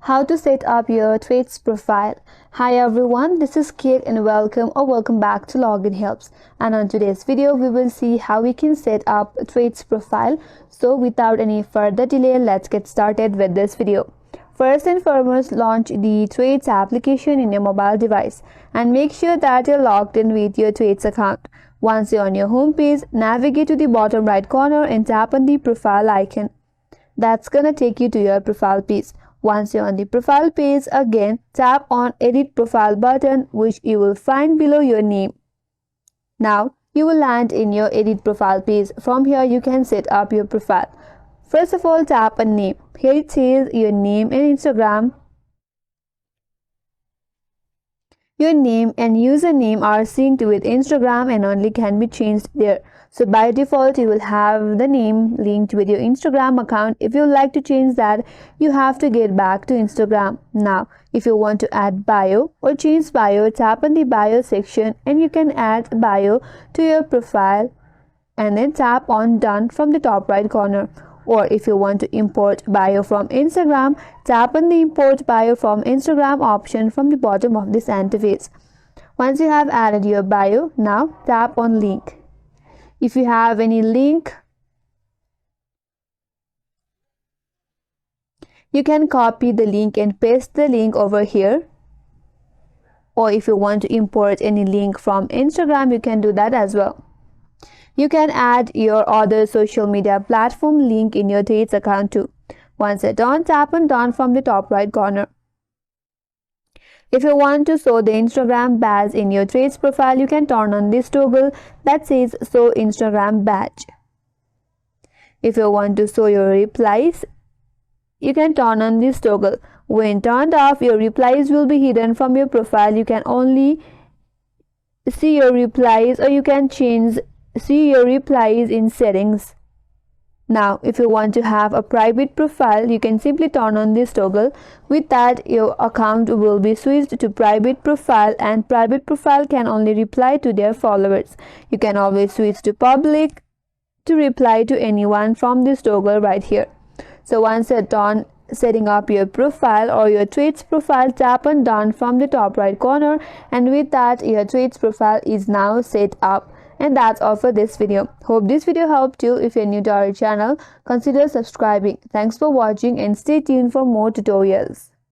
How to set up your Threads profile. Hi everyone, this is Kate and welcome back to Login Helps. And on today's video we will see how we can set up a Threads profile. So without any further delay, let's get started with this video. First and foremost, launch the Threads application in your mobile device and make sure that you're logged in with your Threads account. Once you're on your home page, navigate to the bottom right corner and tap on the profile icon. That's gonna take you to your profile page. Once you're on the profile page, again tap on Edit Profile button, which you will find below your name. Now you will land in your Edit Profile page. From here you can set up your profile. First of all, tap on Name. Here it says your name and Instagram. Your name and username are synced with Instagram and only can be changed there. So by default, you will have the name linked with your Instagram account. If you would like to change that, you have to get back to Instagram. Now, if you want to add bio or change bio, tap on the bio section and you can add bio to your profile and then tap on Done from the top right corner. Or if you want to import bio from Instagram, tap on the Import Bio from Instagram option from the bottom of this interface. Once you have added your bio, now tap on Link. If you have any link, you can copy the link and paste the link over here. Or if you want to import any link from Instagram, you can do that as well. You can add your other social media platform link in your Threads account too. Once you're done, tap on Done from the top right corner. If you want to show the Instagram badge in your Threads profile, you can turn on this toggle that says Show Instagram Badge. If you want to show your replies, you can turn on this toggle. When turned off, your replies will be hidden from your profile. You can only see your replies, or you can see your replies in settings. Now, if you want to have a private profile, you can simply turn on this toggle. With that, your account will be switched to private profile, and private profile can only reply to their followers. You can always switch to public to reply to anyone from this toggle right here. So once you're done setting up your profile or your Threads profile, tap on Done from the top right corner, and with that, your Threads profile is now set up. And that's all for this video. Hope this video helped you. If you're new to our channel, consider subscribing. Thanks for watching and stay tuned for more tutorials.